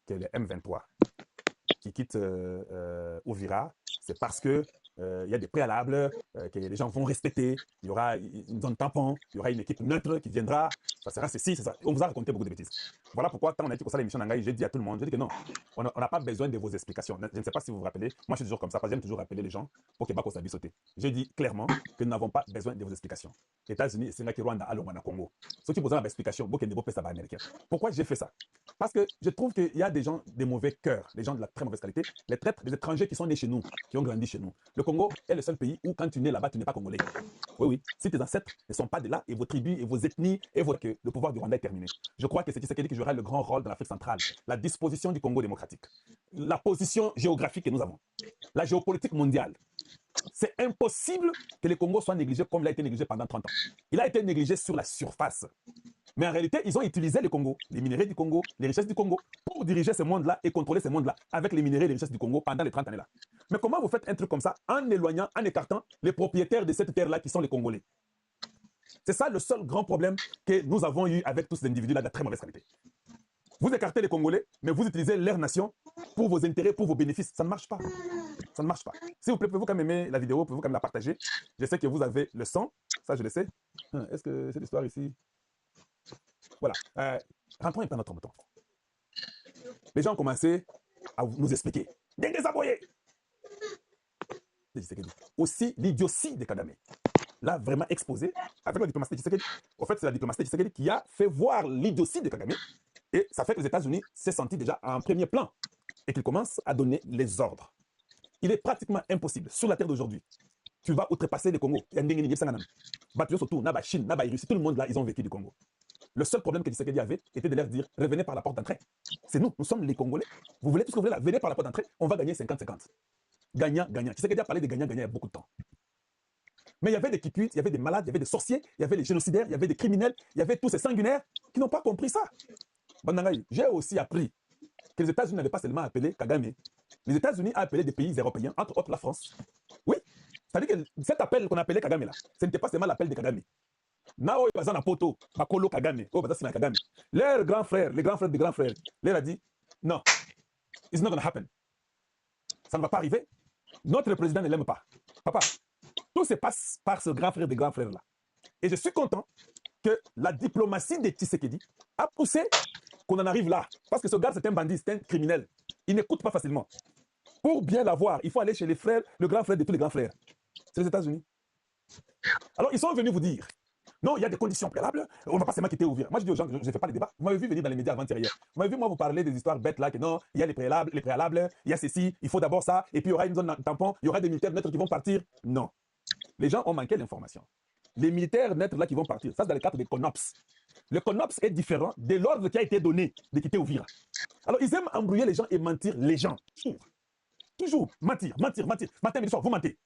que les M23 qui quittent Uvira, c'est parce que il y a des préalables que les gens vont respecter. Il y aura une zone tampon, il y aura une équipe neutre qui viendra. Ça sera ceci, c'est ça. On vous a raconté beaucoup de bêtises. Voilà pourquoi, quand on a dit pour ça l'émission Nangaï, j'ai dit à tout le monde, j'ai dit que non, on n'a pas besoin de vos explications. Je ne sais pas si vous vous rappelez. Moi, je suis toujours comme ça, parce que j'aime toujours rappeler les gens pour que Bako s'habille sauter. J'ai dit clairement que nous n'avons pas besoin de vos explications. États-Unis, c'est là que Rwanda, Alomana, Congo. Ceux qui posent une explication, beaucoup de niveau ça va américain. Pourquoi j'ai fait ça? Parce que je trouve qu'il y a des gens de mauvais cœur, des gens de la très mauvaise qualité, les traîtres, des étrangers qui sont nés chez nous, qui ont grandi chez nous. Le Congo est le seul pays où, quand tu nais là-bas, tu n'es pas congolais. Oui, oui. Si tes ancêtres ne sont pas de là, et vos tribus, et vos ethnies, et que le pouvoir du Rwanda est terminé. Je crois que c'est Tshisekedi qui jouera le grand rôle dans l'Afrique centrale. La disposition du Congo démocratique, la position géographique que nous avons, la géopolitique mondiale. C'est impossible que le Congo soit négligé comme il a été négligé pendant 30 ans. Il a été négligé sur la surface. Mais en réalité, ils ont utilisé le Congo, les minéraux du Congo, les richesses du Congo, pour diriger ce monde-là et contrôler ce monde-là avec les minéraux et les richesses du Congo pendant les 30 années-là. Mais comment vous faites un truc comme ça en éloignant, en écartant les propriétaires de cette terre-là qui sont les Congolais? C'est ça le seul grand problème que nous avons eu avec tous ces individus-là de très mauvaise qualité. Vous écartez les Congolais, mais vous utilisez leur nation pour vos intérêts, pour vos bénéfices. Ça ne marche pas. Ça ne marche pas. S'il vous plaît, pouvez-vous quand même aimer la vidéo, pouvez-vous quand même la partager? Je sais que vous avez le son, ça je le sais. Est-ce que cette histoire ici... Voilà. Rentrons un peu dans notre mouton. Les gens ont commencé à nous expliquer. Des désabonnés. Aussi l'idiotie de Kagame. Là, vraiment exposé avec la diplomatie de Tshisekedi. En fait, c'est la diplomatie de Tshisekedi qui a fait voir l'idiotie de Kagame. Et ça fait que les États-Unis s'est senti déjà en premier plan et qu'ils commencent à donner les ordres. Il est pratiquement impossible, sur la terre d'aujourd'hui, tu vas outrepasser le Congo. Il y a surtout, Naba Chine, Naba Russie, tout le monde là, ils ont vécu du Congo. Le seul problème que Tshisekedi avait était de leur dire, revenez par la porte d'entrée. C'est nous sommes les Congolais. Vous voulez tout ce que vous voulez là, venez par la porte d'entrée, on va gagner 50-50. Gagnant, gagnant. Tshisekedi a parlé de gagnant, gagnant il y a beaucoup de temps. Mais il y avait des kipuites, il y avait des malades, il y avait des sorciers, il y avait des génocidaires, il y avait des criminels, il y avait tous ces sanguinaires qui n'ont pas compris ça. J'ai aussi appris que les États-Unis n'avaient pas seulement appelé Kagame. Les États-Unis ont appelé des pays européens, entre autres la France. Oui, c'est-à-dire que cet appel qu'on appelait Kagame là, ce n'était pas seulement l'appel de Kagame. Nao Bazana Poto, Bakolo Kagame, Kagame. Leur grand frère, les grands frères des grands frères, leur a dit non, it's not going to happen. Ça ne va pas arriver. Notre président ne l'aime pas. Papa, tout se passe par ce grand frère des grands frères là. Et je suis content que la diplomatie de Tshisekedi a poussé qu'on en arrive là. Parce que ce gars, c'est un bandit, c'est un criminel. Il n'écoute pas facilement. Pour bien l'avoir, il faut aller chez les frères, le grand frère de tous les grands frères. C'est les États-Unis. Alors, ils sont venus vous dire, non, il y a des conditions préalables, on ne va pas seulement quitter Uvira. Moi, je dis aux gens, je ne fais pas les débats. Vous m'avez vu venir dans les médias avant-hier. Vous m'avez vu, moi, vous parler des histoires bêtes là, que non, il y a les préalables, il y a ceci, il faut d'abord ça, et puis il y aura une zone tampon, il y aura des militaires neutres qui vont partir. Non. Les gens ont manqué l'information. Les militaires neutres là qui vont partir, ça c'est dans le cadre des CONOPS. Le CONOPS est différent de l'ordre qui a été donné de quitter Uvira. Alors, ils aiment embrouiller les gens et mentir les gens. Toujours mentir. Matin, midi, soir, vous mentez.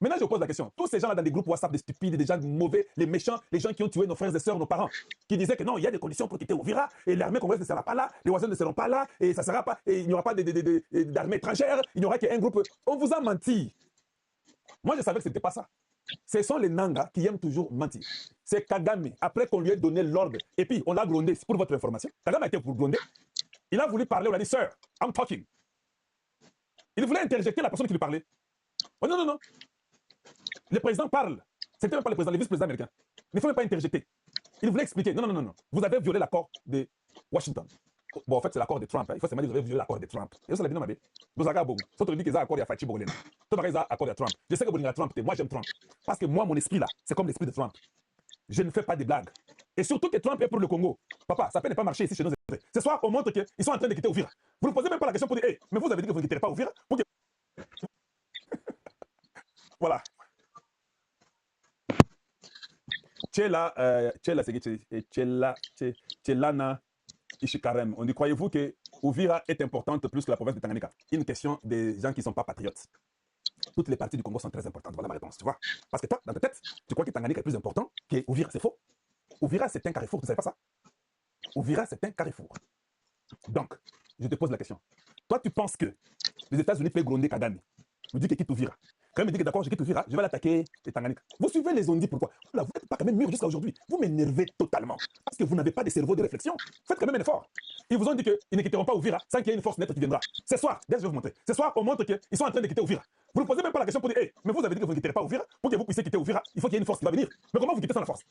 Maintenant, je vous pose la question. Tous ces gens-là dans des groupes WhatsApp, des stupides, des gens mauvais, les méchants, les gens qui ont tué nos frères et sœurs, nos parents, qui disaient que non, il y a des conditions pour quitter Uvira, et l'armée congolaise ne sera pas là, les voisins ne seront pas là, et ça sera pas, et il n'y aura pas d'armée étrangère, il n'y aura qu'un groupe. On vous a menti. Moi, je savais que ce n'était pas ça. Ce sont les Nanga qui aiment toujours mentir. C'est Kagame, après qu'on lui ait donné l'ordre, et puis on l'a grondé, pour votre information. Kagame a été pour gronder. Il a voulu parler, on a dit, Sir, I'm talking. Il voulait interjecter la personne qui lui parlait. Oh non, non, non. Le président parle. C'était même pas le président, le vice-président américain. Il ne faut même pas interjecter. Il voulait expliquer. Non, non, non, non. Vous avez violé l'accord de Washington. Bon, en fait, c'est l'accord de Trump. Hein. Il faut se dire que vous avez violé l'accord de Trump. Et ça, c'est la vie. Vous avez beaucoup. Surtout dit que ça accord de Fachi Bogolena. Tout le reste, accord de Trump. Je sais que vous dites Trump. Moi, j'aime Trump. Parce que moi, mon esprit là, c'est comme l'esprit de Trump. Je ne fais pas de blagues. Et surtout que Trump est pour le Congo. Papa, ça peut ne pas marcher ici chez nous. Ce soir, on montre qu'ils sont en train de quitter Uvira. Vous ne posez même pas la question pour dire, hey, mais vous avez dit que vous ne quitterez pas Uvira pour que... Voilà. Tchelana Ishikarem. On dit, croyez-vous que Uvira est importante plus que la province de Tanganyika? Une question des gens qui ne sont pas patriotes. Toutes les parties du Congo sont très importantes. Voilà ma réponse, tu vois. Parce que toi, dans ta tête, tu crois que Tanganyika est plus important que Uvira. C'est faux. Uvira, c'est un carrefour. Tu ne savais pas ça? Uvira, c'est un carrefour. Donc, je te pose la question. Toi, tu penses que les États-Unis peuvent gronder Kagame? Vous dites qu'il quitte Uvira. Quand il me dit que d'accord, je quitte Uvira, je vais l'attaquer et Tanganyika. Vous suivez les ondits, pourquoi? Là, vous êtes pas quand même mûr jusqu'à aujourd'hui. Vous m'énervez totalement. Parce que vous n'avez pas de cerveau de réflexion. Faites quand même un effort. Ils vous ont dit qu'ils ne quitteront pas Uvira sans qu'il y ait une force nette qui viendra. Ce soir, d'ailleurs, je vais vous montrer. Ce soir, on montre qu'ils sont en train de quitter Uvira. Vous ne posez même pas la question pour dire, hey, mais vous avez dit que vous ne quitterez pas Uvira. Pour que vous puissiez quitter Uvira, il faut qu'il y ait une force qui va venir. Mais comment vous quittez sans la force?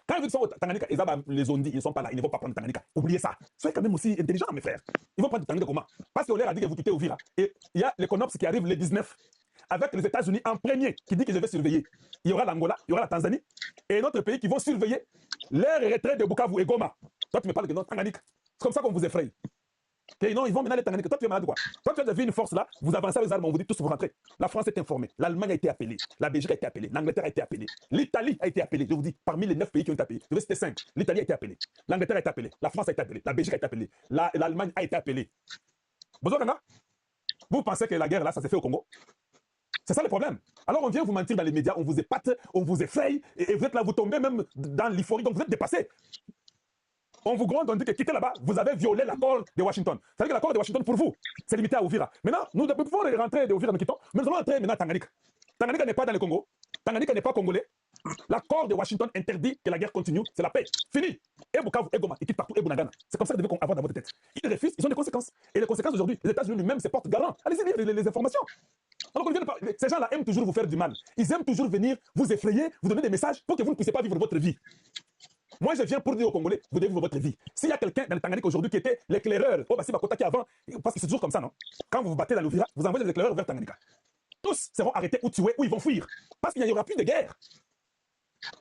Quand ils sont au Tanganyika, les ont dit, ils ne sont pas là, ils ne vont pas prendre Tanganyika. Oubliez ça. Soyez quand même aussi intelligents, mes frères. Ils vont prendre Tanganyika comment? Parce qu'on leur a dit que vous quittez Uvira. Et il y a les CONOPS qui arrivent le 19. Avec les États-Unis en premier, qui dit que je vais surveiller. Il y aura l'Angola, il y aura la Tanzanie et notre pays qui vont surveiller l'air retrait de Bukavu et Goma. Toi, tu me parles de notre Tanganyika. C'est comme ça qu'on vous effraie. Et non, ils vont maintenant les Tanganyika. Toi, tu es malade quoi? Toi, tu as vu une force là, vous avancez avec les armes, on vous dit tous vous rentrez. La France est informée, l'Allemagne a été appelée, la Belgique a été appelée, l'Angleterre a été appelée, l'Italie a été appelée. Je vous dis, parmi les 9 pays qui ont été appelés, je vais citer 5. L'Italie a été appelée, l'Angleterre a été appelée, la France a été appelée, la Belgique a été appelée, l'Allemagne a été appelée. Vous pensez que la guerre là, ça s'est fait au Congo? C'est ça le problème. Alors on vient vous mentir dans les médias, on vous épate, on vous effraie, et vous êtes là, vous tombez même dans l'euphorie, donc vous êtes dépassé. On vous gronde, on dit que quittez là-bas, vous avez violé l'accord de Washington. C'est-à-dire que l'accord de Washington, pour vous, c'est limité à Uvira. Maintenant, nous pouvons rentrer de Uvira, nous quittons, mais nous allons entrer maintenant à Tanganyika. Tanganyika n'est pas dans le Congo, Tanganyika n'est pas congolais. L'accord de Washington interdit que la guerre continue, c'est la paix. Fini. Et Bukavu, et Goma, ils quittent partout, et Bunagana. C'est comme ça que vous devez avoir dans votre tête. Ils refusent, ils ont des conséquences. Et les conséquences aujourd'hui, les États-Unis lui-même se portent garant. Allez-y lire les informations. Alors ces gens-là aiment toujours vous faire du mal. Ils aiment toujours venir vous effrayer, vous donner des messages pour que vous ne puissiez pas vivre votre vie. Moi, je viens pour dire aux Congolais, vous devez vivre votre vie. S'il y a quelqu'un dans le Tanganyika aujourd'hui qui était l'éclaireur, Bassi Bakota qui avant, parce que c'est toujours comme ça, non? Quand vous vous battez dans l'Uvira, vous envoyez des éclaireurs vers Tanganyika. Tous seront arrêtés ou tués ou ils vont fuir. Parce qu'il n'y aura plus de guerre.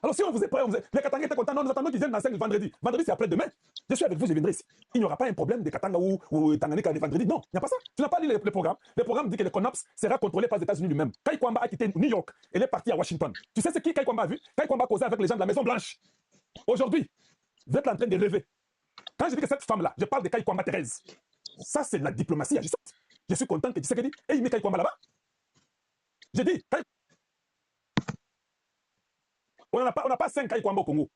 Alors si on vous est prêt, les Katanga étaient contents, non, nous attendons qu'ils viennent dans 5 vendredi. Vendredi, c'est après-demain. Je suis avec vous, je viendrai ici. Il n'y aura pas un problème de Katanga ou Tanganyika le vendredi. Non, il n'y a pas ça. Tu n'as pas lu le programme. Le programme dit que le CONOPS sera contrôlé par les États-Unis lui-même. Kai Kwamba a quitté New York. Elle est partie à Washington. Tu sais ce qui Kai Kwamba a vu? Kai Kwamba a causé avec les gens de la Maison Blanche. Aujourd'hui, vous êtes en train de rêver. Quand je dis que cette femme-là, je parle de Kai Kwamba Thérèse. Ça, c'est la diplomatie agissante. Je suis content que tu sais qu'elle dit, et il met Kai Kwamba là-bas. J'ai dit, on n'a pas 5 Kai Kwamba au Congo.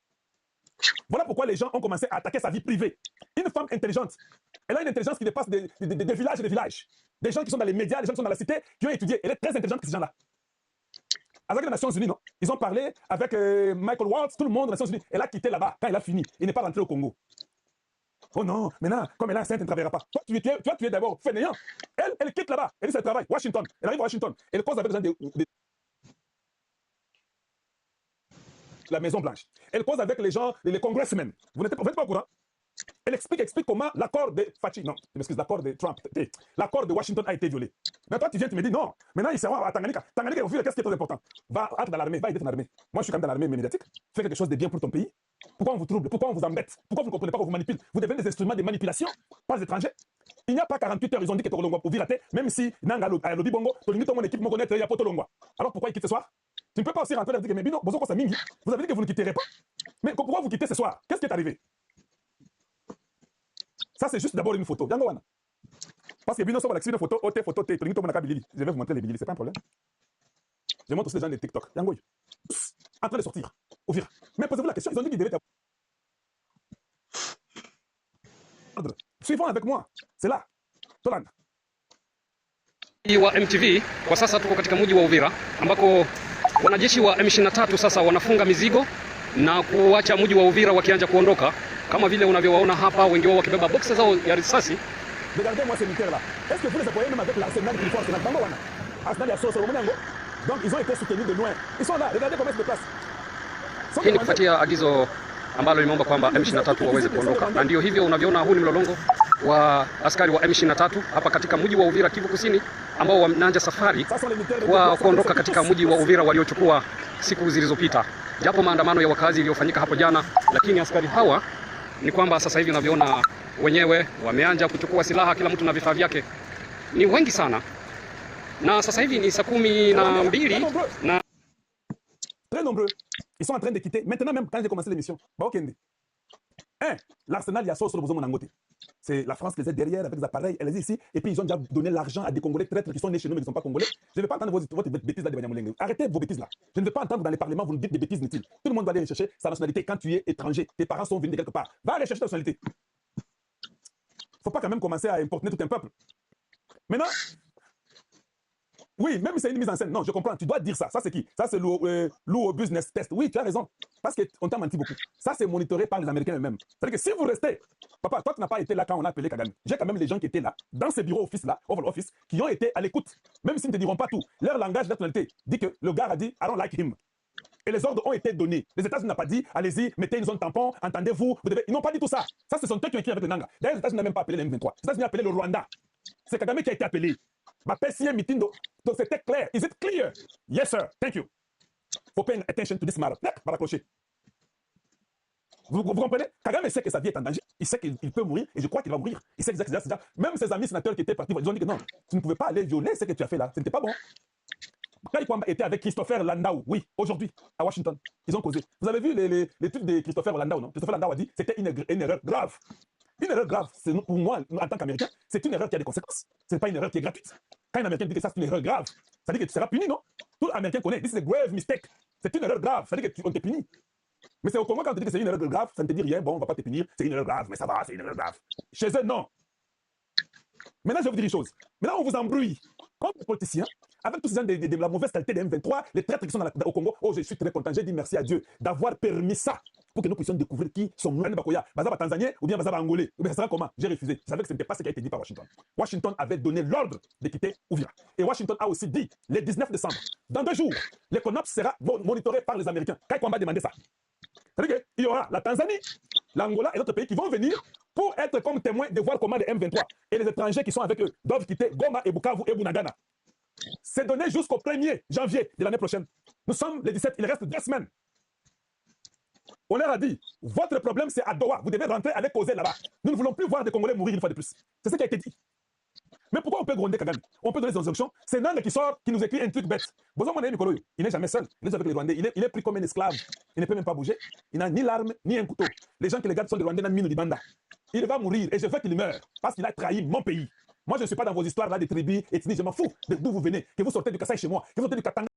Voilà pourquoi les gens ont commencé à attaquer sa vie privée. Une femme intelligente, elle a une intelligence qui dépasse des villages et des villages. Des gens qui sont dans les médias, des gens qui sont dans la cité, qui ont étudié. Elle est très intelligente que ces gens-là. Avec les Nations Unies, non? Ils ont parlé avec Michael Waltz, tout le monde des Nations Unies. Elle a quitté là-bas quand elle a fini. Elle n'est pas rentrée au Congo. Oh non, maintenant, comme elle est enceinte, elle ne travaillera pas. Toi, tu es d'abord fainéant. Elle quitte là-bas. Elle dit c'est le travail. Washington. Elle arrive à Washington. Elle cause avec les gens la Maison Blanche. Elle cause avec les gens, les congressmen. Vous n'êtes pas au courant? Elle explique comment l'accord de Fachi, non, je m'excuse, l'accord de Trump, l'accord de Washington a été violé. Mais toi, tu viens, tu me dis non. Maintenant, ils seront à Tanganyika. Tanganyika, au fil, qu'est-ce qui est très important? Va être dans l'armée, va aider ton armée. Moi, je suis quand même dans l'armée médiatique. Fais quelque chose de bien pour ton pays. Pourquoi on vous trouble? Pourquoi on vous embête? Pourquoi vous ne comprenez pas qu'on vous manipule? Vous devenez des instruments de manipulation par les étrangers. Il n'y a pas 48 heures, ils ont dit que Tolongwa pour virater, même si Nangalo, a lobby bongo, Tolingito, mon équipe, mon connaître, il y a pas Tolongwa. Alors pourquoi ils quittent ce soir? Tu ne peux pas aussi rentrer et dire, mais Bino, vous avez dit que vous ne quitterez pas. Mais pourquoi vous quittez ce soir? Qu'est-ce qui est arrivé? Ça, c'est juste d'abord une photo. Parce que Bino, sur une photo, je vais vous montrer les bilili, c'est pas un problème. Je montre aussi les gens de TikTok. Yangoy, en train de sortir. Ouvrir. Mais posez-vous la question, ils ont dit qu'ils devaient être. Suivons avec moi. C'est là. Tolanda. Wa MTV kwa sasa tuko katika mji wa Uvira ambako wanajeshi wa M23 sasa wanafunga mizigo na kuacha mji wa Uvira wakianza kuondoka kama vile unavyowaona hapa, wengi wao wakibeba boxes zao ya risasi. Regardez-moi ces militaires là. Est-ce que vous les appuyez même avec l'arsenal qu'il faut arsenal Bango wana. Arsenal ya Soso Romango. Donc ils ont été soutenus de loin. Ils sont là, regardez comment ils se déplacent. Hii ni kufuatia agizo ambalo limeomba kwamba M23 waweze kuondoka, na ndio hivyo unavyoona, huu ni mlolongo wa askari wa M23 hapa katika mji wa Uvira, Kivu Kusini, ambao wanaanza safari wa kuondoka katika mji wa Uvira waliochukua siku zilizopita, japo maandamano ya wakazi iliyofanyika hapo jana. Lakini askari hawa ni kwamba sasa hivi unavyoona wenyewe wameanza kuchukua silaha, kila mtu na vifaa vyake, ni wengi sana, na sasa hivi ni saa 12 na très nombreux. Ils sont en train de quitter. Maintenant même, quand j'ai commencé l'émission, l'arsenal Yasso sur le besoin de c'est la France qui les aide derrière avec des appareils, elle est ici, et puis ils ont déjà donné l'argent à des Congolais traîtres qui sont nés chez nous mais qui ne sont pas Congolais. Je ne vais pas entendre votre bêtise là de Banyamulenge. Arrêtez vos bêtises là. Je ne vais pas entendre dans les parlements, vous nous dites des bêtises inutiles. Tout le monde va aller rechercher sa nationalité quand tu es étranger. Tes parents sont venus de quelque part. Va rechercher ta nationalité. Il ne faut pas quand même commencer à importuner tout un peuple. Maintenant, Oui, même si c'est une mise en scène. Non, je comprends. Tu dois dire ça. Ça, c'est qui? Ça, c'est l'Uo Business Test. Oui, tu as raison. Parce qu'on t'a menti beaucoup. Ça, c'est monitoré par les Américains eux-mêmes. C'est-à-dire que si vous restez, papa, toi, tu n'as pas été là quand on a appelé Kagame. J'ai quand même les gens qui étaient là, dans ces bureaux office-là, Oval Office, qui ont été à l'écoute. Même s'ils ne te diront pas tout. Leur langage, leur tonalité dit que le gars a dit, I don't like him. Et les ordres ont été donnés. Les États-Unis n'ont pas dit, allez-y, mettez une zone tampon, entendez-vous, vous devez. Ils n'ont pas dit tout ça. Ça, ce sont eux qui ont écrit avec le Nanga. D'ailleurs, les États-Unis n'ont même pas appelé les M23. Les États-Unis ont appelé le Rwanda. C'est Kagame qui a été appelé. Ma PCA meeting, donc c'était clair. Is it clear? Yes, sir. Thank you. For paying attention to this matter. Par accrocher. Vous comprenez? Kagame sait que sa vie est en danger. Il sait qu'il peut mourir et je crois qu'il va mourir. Il sait exactement. Même ses amis sénateurs qui étaient partis, ils ont dit que non, tu ne pouvais pas aller violer ce que tu as fait là. Ce n'était pas bon. Quand il était avec Christopher Landau, oui, aujourd'hui, à Washington, ils ont causé. Vous avez vu les trucs de Christopher Landau, non? Christopher Landau a dit que c'était une erreur grave. Une erreur grave, pour moi, en tant qu'Américain, c'est une erreur qui a des conséquences. Ce n'est pas une erreur qui est gratuite. Quand un Américain dit que ça, c'est une erreur grave, ça dit que tu seras puni, non? Tout Américain connaît, this is a grave mistake. C'est une erreur grave, ça dit qu'on te punit. Mais c'est au Congo, quand on te dit que c'est une erreur grave, ça ne te dit rien, bon, on ne va pas te punir, c'est une erreur grave, mais ça va, c'est une erreur grave. Chez eux, non. Maintenant, je vais vous dire une chose. Maintenant, on vous embrouille. Comme les politiciens, avec tous ces gens de la mauvaise qualité des M23, les traîtres qui sont au Congo, oh, je suis très content, j'ai dit merci à Dieu d'avoir permis ça pour que nous puissions découvrir qui sont nous. Bazaba Tanzanien ou bien Bazaba Angolais. Ou bien ça sera comment? J'ai refusé. Je savais que ce n'était pas ce qui a été dit par Washington. Washington avait donné l'ordre de quitter Ouvira. Et Washington a aussi dit, le 19 décembre, dans 2 jours, le CONOPS sera monitoré par les Américains. Quand on va demander ça. C'est-à-dire qu'il y aura la Tanzanie, l'Angola et d'autres pays qui vont venir pour être comme témoins de voir comment les M23 et les étrangers qui sont avec eux doivent quitter Goma et Bukavu et Bunagana. C'est donné jusqu'au 1er janvier de l'année prochaine. Nous sommes le 17, il reste 2 semaines. On leur a dit, votre problème c'est à Doha, vous devez rentrer, aller causer là-bas. Nous ne voulons plus voir des Congolais mourir une fois de plus. C'est ce qui a été dit. Mais pourquoi on peut gronder Kagame? On peut donner des instructions. C'est Nang qui sort, qui nous écrit un truc bête. Il n'est jamais seul. Il est avec les Rwandais. Il est pris comme un esclave. Il ne peut même pas bouger. Il n'a ni l'arme, ni un couteau. Les gens qui le gardent sont des Rwandais, Mino Libanda. Il va mourir et je veux qu'il meure parce qu'il a trahi mon pays. Moi, je ne suis pas dans vos histoires là des tribus, ethnies, je m'en fous d'où vous venez. Que vous sortez du Kassai chez moi, que vous sortez du Katanga.